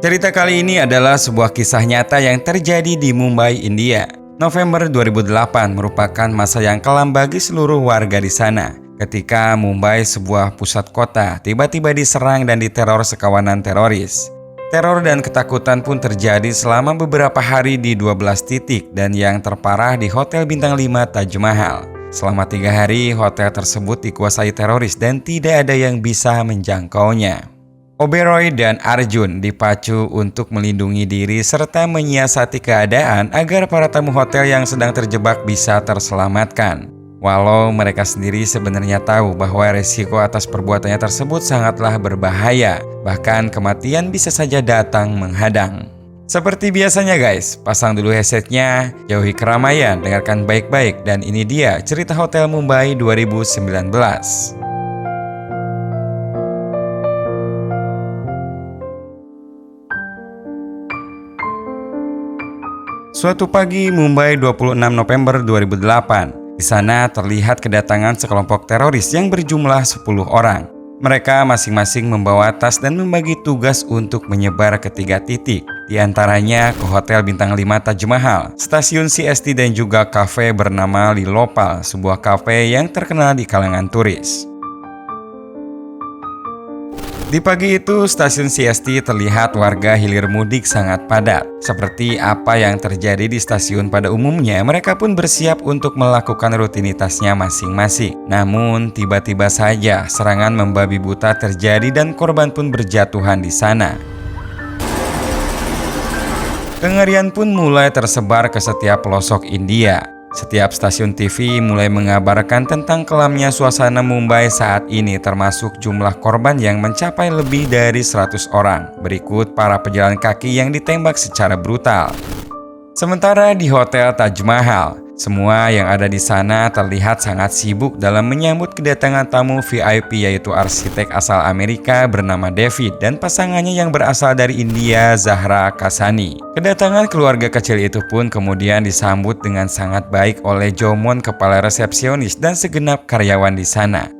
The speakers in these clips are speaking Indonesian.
Cerita kali ini adalah sebuah kisah nyata yang terjadi di Mumbai, India. November 2008 merupakan masa yang kelam bagi seluruh warga di sana. Ketika Mumbai, sebuah pusat kota, tiba-tiba diserang dan diteror sekawanan teroris. Teror dan ketakutan pun terjadi selama beberapa hari di 12 titik dan yang terparah di Hotel Bintang 5 Taj Mahal. Selama 3 hari, hotel tersebut dikuasai teroris dan tidak ada yang bisa menjangkaunya. Oberoi dan Arjun dipacu untuk melindungi diri serta menyiasati keadaan agar para tamu hotel yang sedang terjebak bisa terselamatkan. Walau mereka sendiri sebenarnya tahu bahwa resiko atas perbuatannya tersebut sangatlah berbahaya, bahkan kematian bisa saja datang menghadang. Seperti biasanya guys, pasang dulu headsetnya, jauhi keramaian, dengarkan baik-baik, dan ini dia cerita Hotel Mumbai 2019. Suatu pagi Mumbai 26 November 2008, di sana terlihat kedatangan sekelompok teroris yang berjumlah 10 orang. Mereka masing-masing membawa tas dan membagi tugas untuk menyebar ke 3 titik. Di antaranya ke Hotel Bintang 5 Taj Mahal, stasiun CST dan juga kafe bernama Lilopal, sebuah kafe yang terkenal di kalangan turis. Di pagi itu, stasiun CST terlihat warga hilir mudik sangat padat. Seperti apa yang terjadi di stasiun pada umumnya, mereka pun bersiap untuk melakukan rutinitasnya masing-masing. Namun, tiba-tiba saja serangan membabi buta terjadi dan korban pun berjatuhan di sana. Kengerian pun mulai tersebar ke setiap pelosok India. Setiap stasiun TV mulai mengabarkan tentang kelamnya suasana Mumbai saat ini, termasuk jumlah korban yang mencapai lebih dari 100 orang. Berikut para pejalan kaki yang ditembak secara brutal. Sementara di Hotel Taj Mahal, semua yang ada di sana terlihat sangat sibuk dalam menyambut kedatangan tamu VIP, yaitu arsitek asal Amerika bernama David dan pasangannya yang berasal dari India, Zahra Kasani. Kedatangan keluarga kecil itu pun kemudian disambut dengan sangat baik oleh Jomon, kepala resepsionis, dan segenap karyawan di sana.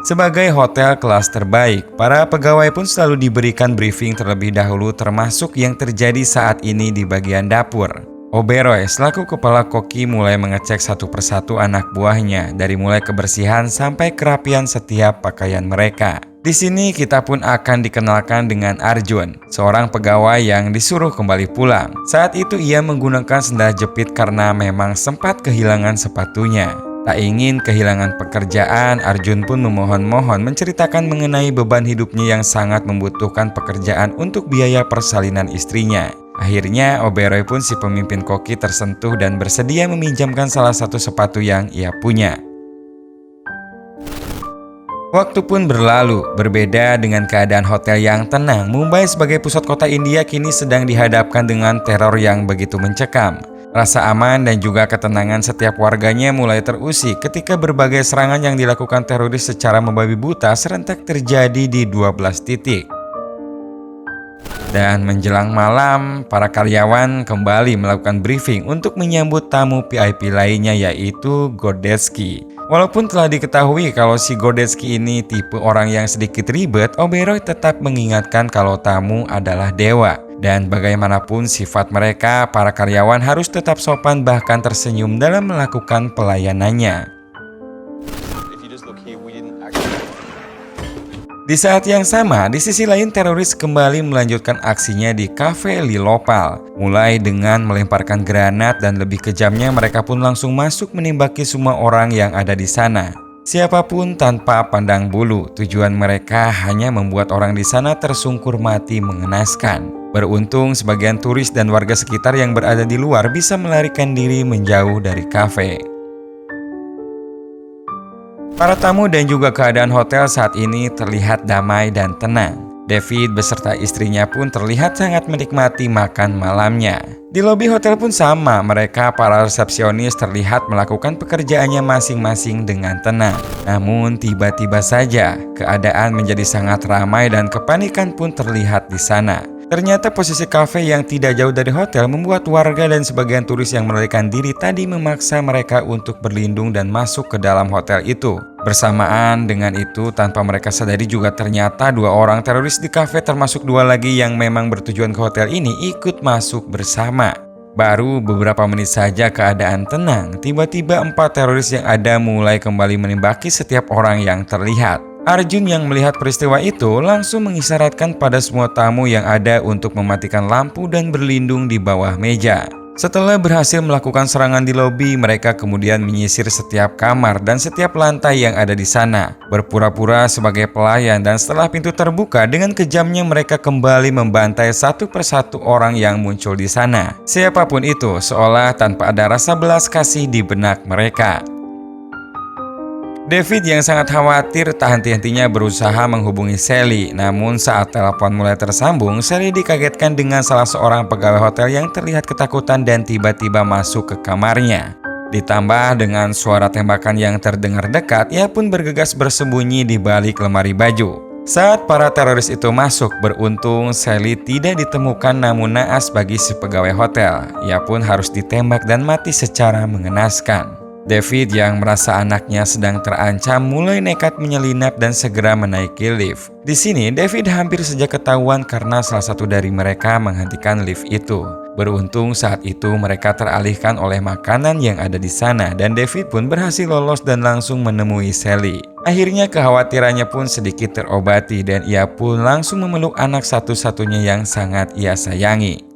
Sebagai hotel kelas terbaik, para pegawai pun selalu diberikan briefing terlebih dahulu, termasuk yang terjadi saat ini di bagian dapur. Oberoi selaku kepala koki mulai mengecek satu persatu anak buahnya, dari mulai kebersihan sampai kerapian setiap pakaian mereka. Di sini kita pun akan dikenalkan dengan Arjun, seorang pegawai yang disuruh kembali pulang. Saat itu ia menggunakan sendal jepit karena memang sempat kehilangan sepatunya. Tak ingin kehilangan pekerjaan, Arjun pun memohon-mohon menceritakan mengenai beban hidupnya yang sangat membutuhkan pekerjaan untuk biaya persalinan istrinya. Akhirnya Oberoi pun si pemimpin koki tersentuh dan bersedia meminjamkan salah satu sepatu yang ia punya. Waktu pun berlalu, berbeda dengan keadaan hotel yang tenang. Mumbai sebagai pusat kota India kini sedang dihadapkan dengan teror yang begitu mencekam. Rasa aman dan juga ketenangan setiap warganya mulai terusik ketika berbagai serangan yang dilakukan teroris secara membabi buta serentak terjadi di 12 titik. Dan menjelang malam, para karyawan kembali melakukan briefing untuk menyambut tamu VIP lainnya, yaitu Godetsky. Walaupun telah diketahui kalau si Godetsky ini tipe orang yang sedikit ribet, Oberoi tetap mengingatkan kalau tamu adalah dewa. Dan bagaimanapun sifat mereka, para karyawan harus tetap sopan bahkan tersenyum dalam melakukan pelayanannya. Di saat yang sama, di sisi lain teroris kembali melanjutkan aksinya di kafe Lilopal. Mulai dengan melemparkan granat dan lebih kejamnya mereka pun langsung masuk menembaki semua orang yang ada di sana. Siapapun tanpa pandang bulu, tujuan mereka hanya membuat orang di sana tersungkur mati mengenaskan. Beruntung sebagian turis dan warga sekitar yang berada di luar bisa melarikan diri menjauh dari kafe. Para tamu dan juga keadaan hotel saat ini terlihat damai dan tenang. David beserta istrinya pun terlihat sangat menikmati makan malamnya. Di lobi hotel pun sama, mereka para resepsionis terlihat melakukan pekerjaannya masing-masing dengan tenang. Namun tiba-tiba saja keadaan menjadi sangat ramai dan kepanikan pun terlihat di sana. Ternyata posisi kafe yang tidak jauh dari hotel membuat warga dan sebagian turis yang melarikan diri tadi memaksa mereka untuk berlindung dan masuk ke dalam hotel itu. Bersamaan dengan itu, tanpa mereka sadari juga ternyata 2 orang teroris di kafe termasuk 2 lagi yang memang bertujuan ke hotel ini ikut masuk bersama. Baru beberapa menit saja keadaan tenang, tiba-tiba 4 teroris yang ada mulai kembali menembaki setiap orang yang terlihat. Arjun yang melihat peristiwa itu langsung mengisyaratkan pada semua tamu yang ada untuk mematikan lampu dan berlindung di bawah meja. Setelah berhasil melakukan serangan di lobi, mereka kemudian menyisir setiap kamar dan setiap lantai yang ada di sana, berpura-pura sebagai pelayan, dan setelah pintu terbuka, dengan kejamnya mereka kembali membantai satu persatu orang yang muncul di sana. Siapapun itu, seolah tanpa ada rasa belas kasih di benak mereka. David yang sangat khawatir tak henti-hentinya berusaha menghubungi Sally. Namun saat telepon mulai tersambung, Sally dikagetkan dengan salah seorang pegawai hotel yang terlihat ketakutan dan tiba-tiba masuk ke kamarnya. Ditambah dengan suara tembakan yang terdengar dekat, ia pun bergegas bersembunyi di balik lemari baju. Saat para teroris itu masuk, beruntung Sally tidak ditemukan, namun naas bagi si pegawai hotel. Ia pun harus ditembak dan mati secara mengenaskan. David yang merasa anaknya sedang terancam mulai nekat menyelinap dan segera menaiki lift. Di sini David hampir saja ketahuan karena salah satu dari mereka menghentikan lift itu. Beruntung saat itu mereka teralihkan oleh makanan yang ada di sana dan David pun berhasil lolos dan langsung menemui Sally. Akhirnya kekhawatirannya pun sedikit terobati dan ia pun langsung memeluk anak satu-satunya yang sangat ia sayangi.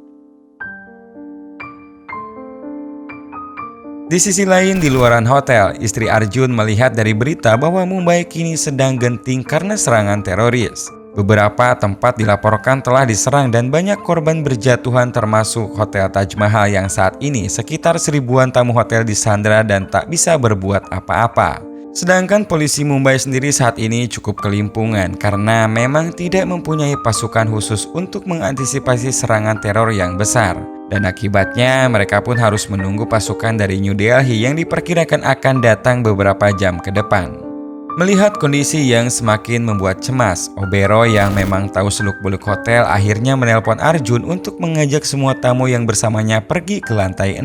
Di sisi lain, di luaran hotel, istri Arjun melihat dari berita bahwa Mumbai kini sedang genting karena serangan teroris. Beberapa tempat dilaporkan telah diserang dan banyak korban berjatuhan termasuk Hotel Taj Mahal yang saat ini sekitar 1000-an tamu hotel disandra dan tak bisa berbuat apa-apa. Sedangkan polisi Mumbai sendiri saat ini cukup kelimpungan karena memang tidak mempunyai pasukan khusus untuk mengantisipasi serangan teror yang besar. Dan akibatnya mereka pun harus menunggu pasukan dari New Delhi yang diperkirakan akan datang beberapa jam ke depan. Melihat kondisi yang semakin membuat cemas, Oberoi yang memang tahu seluk-beluk hotel akhirnya menelpon Arjun untuk mengajak semua tamu yang bersamanya pergi ke lantai 6.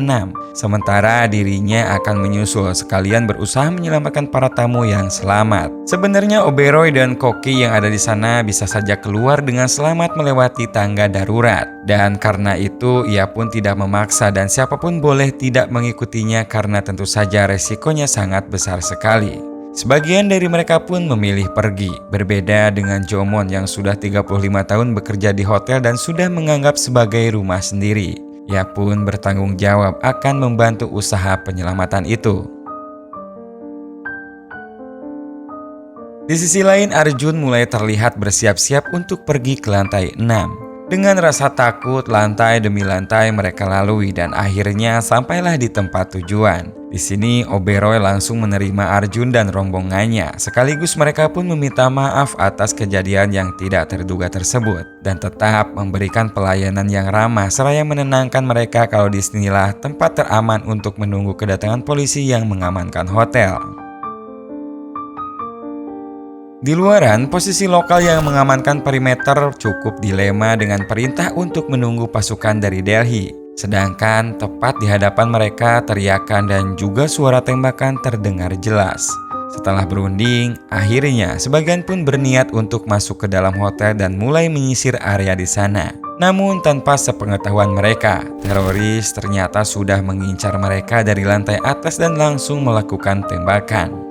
Sementara dirinya akan menyusul sekalian berusaha menyelamatkan para tamu yang selamat. Sebenarnya Oberoi dan Koki yang ada di sana bisa saja keluar dengan selamat melewati tangga darurat. Dan karena itu ia pun tidak memaksa dan siapapun boleh tidak mengikutinya karena tentu saja resikonya sangat besar sekali. Sebagian dari mereka pun memilih pergi, berbeda dengan Jomon yang sudah 35 tahun bekerja di hotel dan sudah menganggap sebagai rumah sendiri. Ia pun bertanggung jawab akan membantu usaha penyelamatan itu. Di sisi lain, Arjun mulai terlihat bersiap-siap untuk pergi ke lantai 6. Dengan rasa takut, lantai demi lantai mereka lalui dan akhirnya sampailah di tempat tujuan. Di sini Oberoi langsung menerima Arjun dan rombongannya. Sekaligus mereka pun meminta maaf atas kejadian yang tidak terduga tersebut dan tetap memberikan pelayanan yang ramah seraya menenangkan mereka kalau di sinilah tempat teraman untuk menunggu kedatangan polisi yang mengamankan hotel. Di luaran, posisi lokal yang mengamankan perimeter cukup dilema dengan perintah untuk menunggu pasukan dari Delhi. Sedangkan tepat di hadapan mereka teriakan dan juga suara tembakan terdengar jelas. Setelah berunding, akhirnya sebagian pun berniat untuk masuk ke dalam hotel dan mulai menyisir area di sana. Namun tanpa sepengetahuan mereka, teroris ternyata sudah mengincar mereka dari lantai atas dan langsung melakukan tembakan.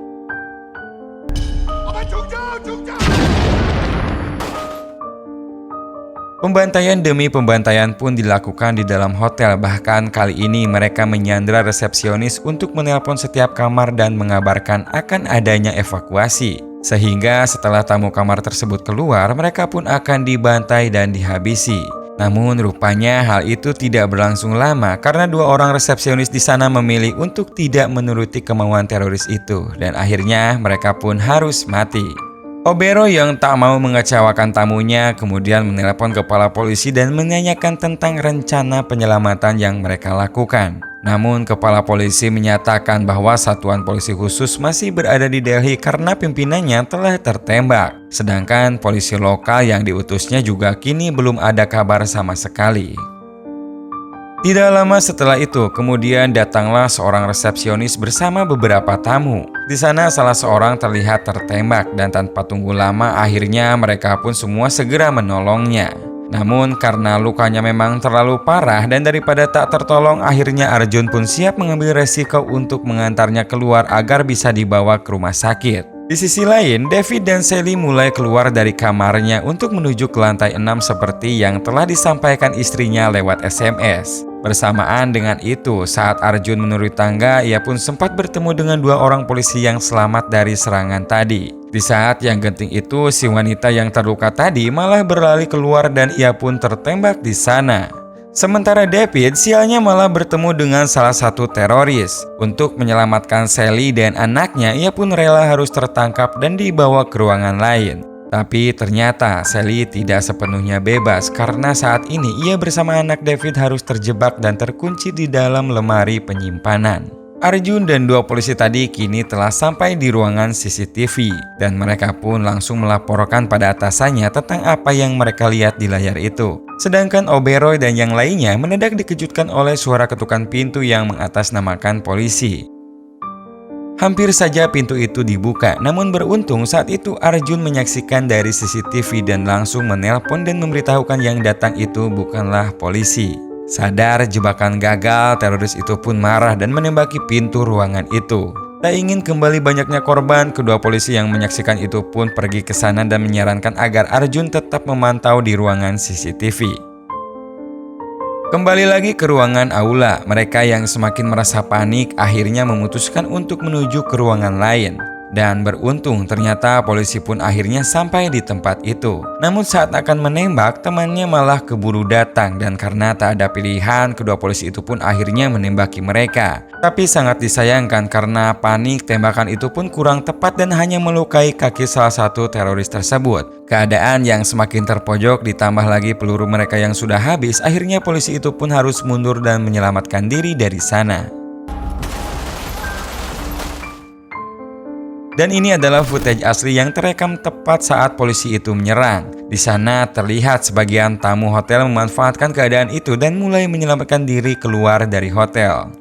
Pembantaian demi pembantaian pun dilakukan di dalam hotel. Bahkan kali ini mereka menyandra resepsionis untuk menelpon setiap kamar dan mengabarkan akan adanya evakuasi. Sehingga setelah tamu kamar tersebut keluar, mereka pun akan dibantai dan dihabisi. Namun rupanya hal itu tidak berlangsung lama karena 2 orang resepsionis di sana memilih untuk tidak menuruti kemauan teroris itu dan akhirnya mereka pun harus mati. Oberoi yang tak mau mengecewakan tamunya kemudian menelepon kepala polisi dan menanyakan tentang rencana penyelamatan yang mereka lakukan. Namun, kepala polisi menyatakan bahwa satuan polisi khusus masih berada di Delhi karena pimpinannya telah tertembak. Sedangkan polisi lokal yang diutusnya juga kini belum ada kabar sama sekali. Tidak lama setelah itu, kemudian datanglah seorang resepsionis bersama beberapa tamu. Di sana salah seorang terlihat tertembak dan tanpa tunggu lama akhirnya mereka pun semua segera menolongnya. Namun karena lukanya memang terlalu parah dan daripada tak tertolong, akhirnya Arjun pun siap mengambil resiko untuk mengantarnya keluar agar bisa dibawa ke rumah sakit. Di sisi lain, David dan Sally mulai keluar dari kamarnya untuk menuju ke lantai 6 seperti yang telah disampaikan istrinya lewat SMS. Bersamaan dengan itu, saat Arjun menuruni tangga, ia pun sempat bertemu dengan dua orang polisi yang selamat dari serangan tadi. Di saat yang genting itu, si wanita yang terluka tadi malah berlari keluar dan ia pun tertembak di sana. Sementara David sialnya malah bertemu dengan salah satu teroris. Untuk menyelamatkan Sally dan anaknya, ia pun rela harus tertangkap dan dibawa ke ruangan lain. Tapi ternyata Sally tidak sepenuhnya bebas karena saat ini ia bersama anak David harus terjebak dan terkunci di dalam lemari penyimpanan. Arjun dan dua polisi tadi kini telah sampai di ruangan CCTV dan mereka pun langsung melaporkan pada atasannya tentang apa yang mereka lihat di layar itu. Sedangkan Oberoi dan yang lainnya mendadak dikejutkan oleh suara ketukan pintu yang mengatasnamakan polisi. Hampir saja pintu itu dibuka, namun beruntung saat itu Arjun menyaksikan dari CCTV dan langsung menelpon dan memberitahukan yang datang itu bukanlah polisi. Sadar jebakan gagal, teroris itu pun marah dan menembaki pintu ruangan itu. Tak ingin kembali banyaknya korban, kedua polisi yang menyaksikan itu pun pergi ke sana dan menyarankan agar Arjun tetap memantau di ruangan CCTV. Kembali lagi ke ruangan aula, mereka yang semakin merasa panik akhirnya memutuskan untuk menuju ke ruangan lain. Dan beruntung ternyata polisi pun akhirnya sampai di tempat itu. Namun saat akan menembak, temannya malah keburu datang dan karena tak ada pilihan, kedua polisi itu pun akhirnya menembaki mereka. Tapi sangat disayangkan karena panik, tembakan itu pun kurang tepat dan hanya melukai kaki salah satu teroris tersebut. Keadaan yang semakin terpojok ditambah lagi peluru mereka yang sudah habis, akhirnya polisi itu pun harus mundur dan menyelamatkan diri dari sana. Dan ini adalah footage asli yang terekam tepat saat polisi itu menyerang. Di sana terlihat sebagian tamu hotel memanfaatkan keadaan itu dan mulai menyelamatkan diri keluar dari hotel.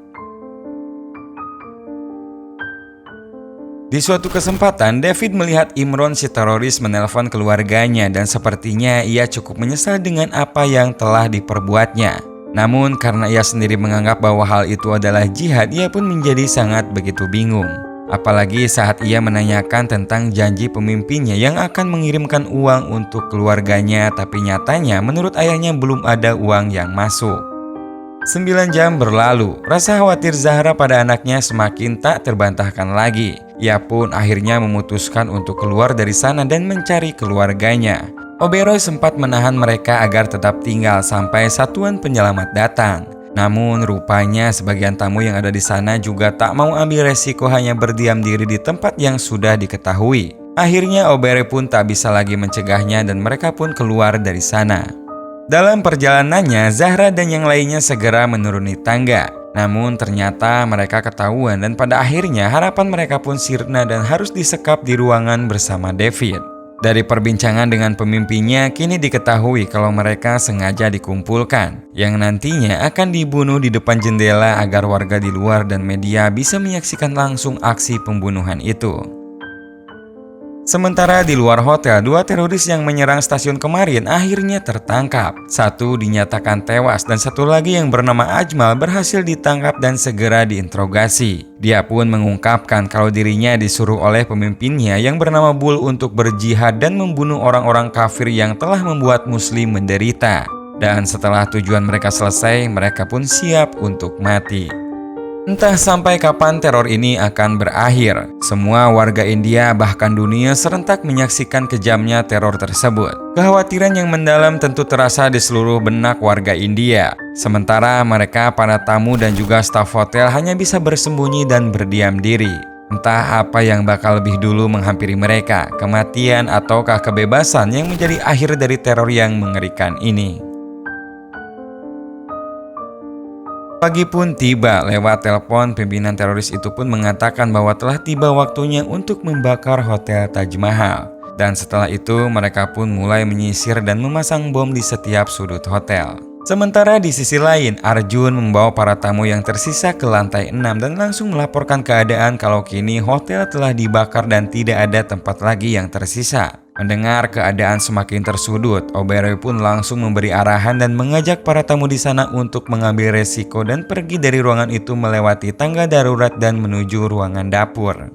Di suatu kesempatan, David melihat Imron si teroris menelpon keluarganya dan sepertinya ia cukup menyesal dengan apa yang telah diperbuatnya. Namun karena ia sendiri menganggap bahwa hal itu adalah jihad, ia pun menjadi sangat begitu bingung. Apalagi saat ia menanyakan tentang janji pemimpinnya yang akan mengirimkan uang untuk keluarganya, tapi nyatanya menurut ayahnya belum ada uang yang masuk. 9 jam berlalu, rasa khawatir Zahra pada anaknya semakin tak terbantahkan lagi. Ia pun akhirnya memutuskan untuk keluar dari sana dan mencari keluarganya. Oberoi sempat menahan mereka agar tetap tinggal sampai satuan penyelamat datang. Namun rupanya sebagian tamu yang ada di sana juga tak mau ambil resiko hanya berdiam diri di tempat yang sudah diketahui. Akhirnya Oberoi pun tak bisa lagi mencegahnya dan mereka pun keluar dari sana. Dalam perjalanannya, Zahra dan yang lainnya segera menuruni tangga. Namun ternyata mereka ketahuan dan pada akhirnya harapan mereka pun sirna dan harus disekap di ruangan bersama David. Dari perbincangan dengan pemimpinnya, kini diketahui kalau mereka sengaja dikumpulkan, yang nantinya akan dibunuh di depan jendela agar warga di luar dan media bisa menyaksikan langsung aksi pembunuhan itu. Sementara di luar hotel, dua teroris yang menyerang stasiun kemarin akhirnya tertangkap. Satu dinyatakan tewas dan satu lagi yang bernama Ajmal berhasil ditangkap dan segera diinterogasi. Dia pun mengungkapkan kalau dirinya disuruh oleh pemimpinnya yang bernama Bull untuk berjihad dan membunuh orang-orang kafir yang telah membuat muslim menderita. Dan setelah tujuan mereka selesai, mereka pun siap untuk mati. Entah sampai kapan teror ini akan berakhir. Semua warga India bahkan dunia serentak menyaksikan kejamnya teror tersebut. Kekhawatiran yang mendalam tentu terasa di seluruh benak warga India. Sementara mereka, para tamu dan juga staf hotel hanya bisa bersembunyi dan berdiam diri. Entah apa yang bakal lebih dulu menghampiri mereka, kematian ataukah kebebasan yang menjadi akhir dari teror yang mengerikan ini. Pagi pun tiba. Lewat telepon, pimpinan teroris itu pun mengatakan bahwa telah tiba waktunya untuk membakar hotel Taj Mahal. Dan setelah itu mereka pun mulai menyisir dan memasang bom di setiap sudut hotel. Sementara di sisi lain, Arjun membawa para tamu yang tersisa ke lantai 6 dan langsung melaporkan keadaan kalau kini hotel telah dibakar dan tidak ada tempat lagi yang tersisa. Mendengar keadaan semakin tersudut, Oberoi pun langsung memberi arahan dan mengajak para tamu di sana untuk mengambil resiko dan pergi dari ruangan itu melewati tangga darurat dan menuju ruangan dapur.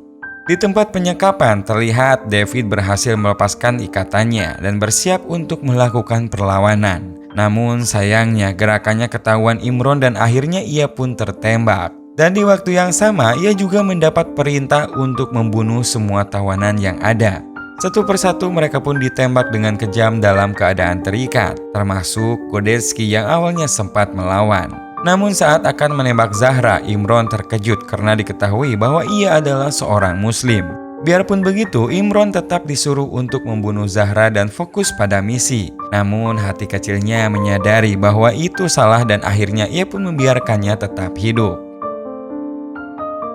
Di tempat penyekapan, terlihat David berhasil melepaskan ikatannya dan bersiap untuk melakukan perlawanan. Namun sayangnya gerakannya ketahuan Imron dan akhirnya ia pun tertembak. Dan di waktu yang sama, ia juga mendapat perintah untuk membunuh semua tawanan yang ada. Satu persatu mereka pun ditembak dengan kejam dalam keadaan terikat, termasuk Godetsky yang awalnya sempat melawan. Namun saat akan menembak Zahra, Imron terkejut karena diketahui bahwa ia adalah seorang muslim. Biarpun begitu, Imron tetap disuruh untuk membunuh Zahra dan fokus pada misi. Namun hati kecilnya menyadari bahwa itu salah dan akhirnya ia pun membiarkannya tetap hidup.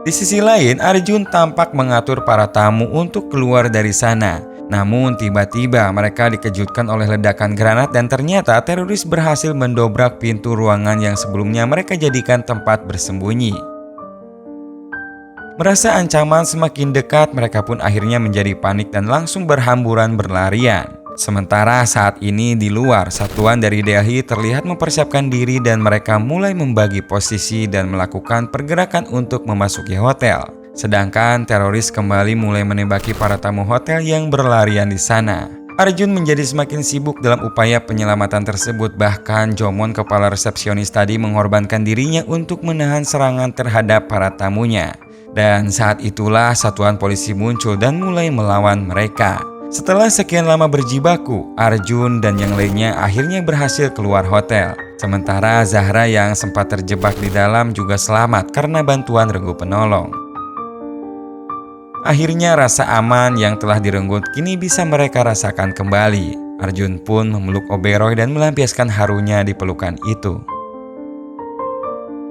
Di sisi lain, Arjun tampak mengatur para tamu untuk keluar dari sana. Namun tiba-tiba mereka dikejutkan oleh ledakan granat dan ternyata teroris berhasil mendobrak pintu ruangan yang sebelumnya mereka jadikan tempat bersembunyi. Merasa ancaman semakin dekat, mereka pun akhirnya menjadi panik dan langsung berhamburan berlarian. Sementara saat ini di luar, satuan dari Delhi terlihat mempersiapkan diri dan mereka mulai membagi posisi dan melakukan pergerakan untuk memasuki hotel. Sedangkan teroris kembali mulai menembaki para tamu hotel yang berlarian di sana. Arjun menjadi semakin sibuk dalam upaya penyelamatan tersebut, bahkan Jomon kepala resepsionis tadi mengorbankan dirinya untuk menahan serangan terhadap para tamunya. Dan saat itulah satuan polisi muncul dan mulai melawan mereka. Setelah sekian lama berjibaku, Arjun dan yang lainnya akhirnya berhasil keluar hotel. Sementara Zahra yang sempat terjebak di dalam juga selamat karena bantuan regu penolong. Akhirnya rasa aman yang telah direnggut kini bisa mereka rasakan kembali. Arjun pun memeluk Oberoi dan melampiaskan harunya di pelukan itu.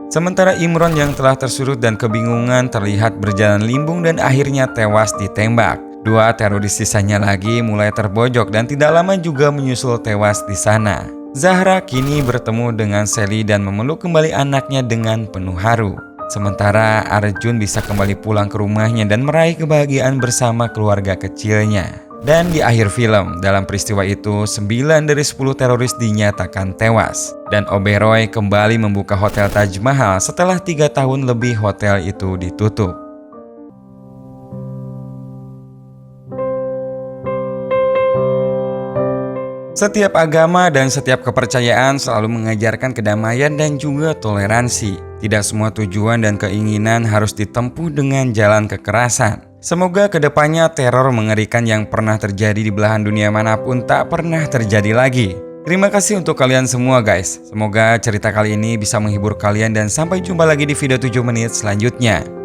Sementara Imron yang telah tersudut dan kebingungan terlihat berjalan limbung dan akhirnya tewas ditembak. Dua teroris sisanya lagi mulai terbojok dan tidak lama juga menyusul tewas di sana. Zahra kini bertemu dengan Sally dan memeluk kembali anaknya dengan penuh haru. Sementara Arjun bisa kembali pulang ke rumahnya dan meraih kebahagiaan bersama keluarga kecilnya. Dan di akhir film, dalam peristiwa itu 9 dari 10 teroris dinyatakan tewas. Dan Oberoi kembali membuka hotel Taj Mahal setelah 3 tahun lebih hotel itu ditutup. Setiap agama dan setiap kepercayaan selalu mengajarkan kedamaian dan juga toleransi. Tidak semua tujuan dan keinginan harus ditempuh dengan jalan kekerasan. Semoga kedepannya teror mengerikan yang pernah terjadi di belahan dunia manapun tak pernah terjadi lagi. Terima kasih untuk kalian semua guys. Semoga cerita kali ini bisa menghibur kalian dan sampai jumpa lagi di video 7 menit selanjutnya.